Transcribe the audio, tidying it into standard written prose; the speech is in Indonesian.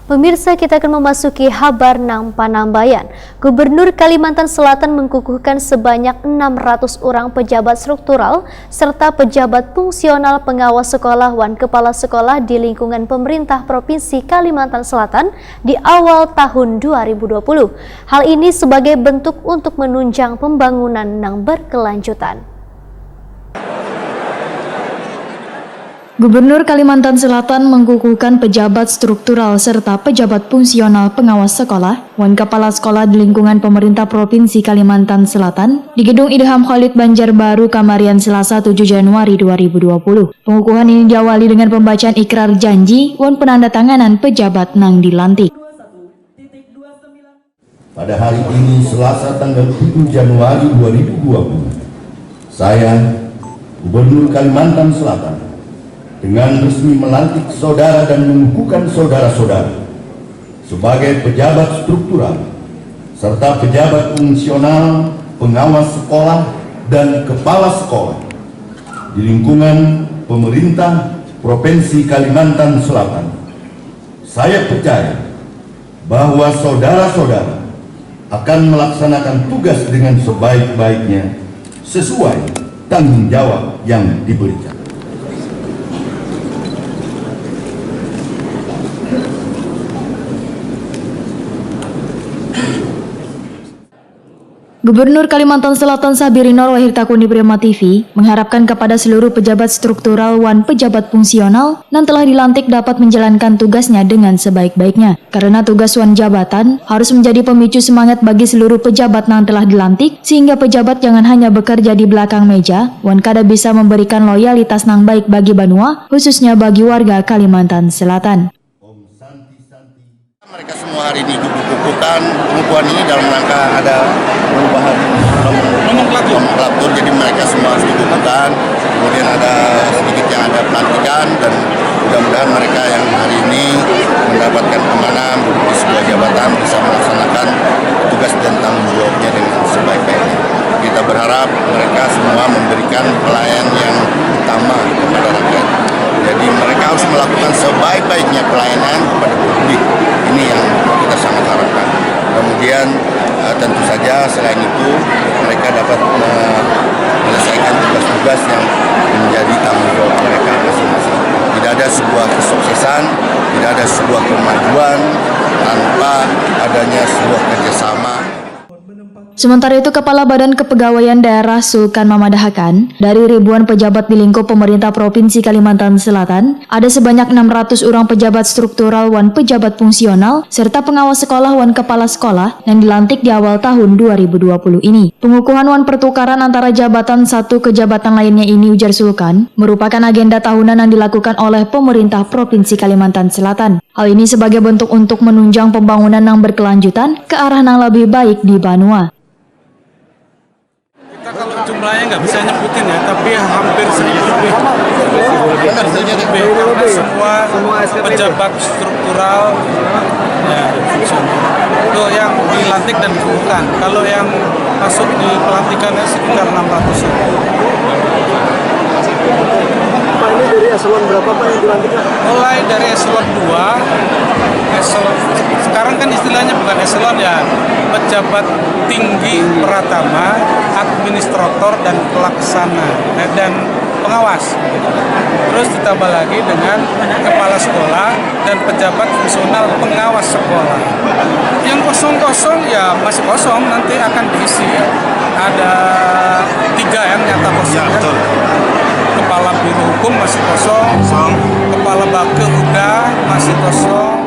Pemirsa, kita akan memasuki kabar nang Panambayan. Gubernur Kalimantan Selatan mengukuhkan sebanyak 600 orang pejabat struktural serta pejabat fungsional pengawas sekolah wan kepala sekolah di lingkungan pemerintah Provinsi Kalimantan Selatan di awal tahun 2020. Hal ini sebagai bentuk untuk menunjang pembangunan nang berkelanjutan. Gubernur Kalimantan Selatan mengukuhkan pejabat struktural serta pejabat fungsional pengawas sekolah, wan kepala sekolah di lingkungan pemerintah Provinsi Kalimantan Selatan di Gedung Idham Khalid Banjarbaru, Kamarian, Selasa 7 Januari 2020. Pengukuhan ini diawali dengan pembacaan ikrar janji wan penandatanganan pejabat nang dilantik. Pada hari ini, Selasa tanggal 7 Januari 2020, saya, Gubernur Kalimantan Selatan, dengan resmi melantik saudara dan mengukuhkan saudara-saudara sebagai pejabat struktural serta pejabat fungsional pengawas sekolah dan kepala sekolah di lingkungan pemerintah Provinsi Kalimantan Selatan. Saya percaya bahwa saudara-saudara akan melaksanakan tugas dengan sebaik-baiknya sesuai tanggung jawab yang diberikan. Gubernur Kalimantan Selatan Sabiri Nur Wahid Takuni Prima TV mengharapkan kepada seluruh pejabat struktural wan pejabat fungsional yang telah dilantik dapat menjalankan tugasnya dengan sebaik-baiknya. Karena tugas wan jabatan harus menjadi pemicu semangat bagi seluruh pejabat yang telah dilantik, sehingga pejabat jangan hanya bekerja di belakang meja, wan kada bisa memberikan loyalitas nang baik bagi Banua, khususnya bagi warga Kalimantan Selatan. Mereka semua hari ini dikukuhkan. Pengukuhan ini dalam rangka ada perubahan nomenklatur, jadi mereka semua harus dikukuhkan. Kemudian ada sedikit yang ada pelantikan, dan mudah-mudahan mereka yang hari ini mendapatkan amanah di sebuah jabatan bisa melaksanakan tugas dan tanggung jawabnya dengan sebaik-baiknya. Kita berharap mereka semua memberikan pelayanan yang utama kepada rakyat. Jadi mereka harus melakukan sebaik-baiknya pelayanan kepada publik. Ini yang kita sangat harapkan. Kemudian tentu saja selain itu mereka dapat menyelesaikan tugas-tugas yang menjadi tanggung jawab mereka masing-masing. Tidak ada sebuah kesuksesan, tidak ada sebuah kemajuan tanpa adanya sebuah kerjasama. Sementara itu, Kepala Badan Kepegawaian Daerah Sulkan memadahakan, dari ribuan pejabat di lingkup pemerintah Provinsi Kalimantan Selatan, ada sebanyak 600 orang pejabat struktural wan pejabat fungsional, serta pengawas sekolah wan kepala sekolah yang dilantik di awal tahun 2020 ini. Pengukuhan wan pertukaran antara jabatan satu ke jabatan lainnya ini, ujar Sulkan, merupakan agenda tahunan yang dilakukan oleh pemerintah Provinsi Kalimantan Selatan. Hal ini sebagai bentuk untuk menunjang pembangunan yang berkelanjutan ke arah yang lebih baik di Banua. Kalau jumlahnya nggak bisa nyebutin ya, tapi hampir 1.000 lebih. Karena semua pejabat struktural ya, itu yang dilantik dan dikukuhkan. Kalau yang masuk di pelantikannya sekitar 600. Pak, ini dari eselon berapa Pak yang dilantikkan? Mulai dari eselon 2, sekarang kan istilahnya bukan eselon ya, pejabat tinggi pratama, administrator dan pelaksana dan pengawas. Terus ditambah lagi dengan kepala sekolah dan pejabat fungsional pengawas sekolah. Yang kosong-kosong ya masih kosong, nanti akan diisi. Ada 3 yang nyata kosong. Ya, betul. Kepala biro hukum masih kosong, kepala bake udah masih kosong.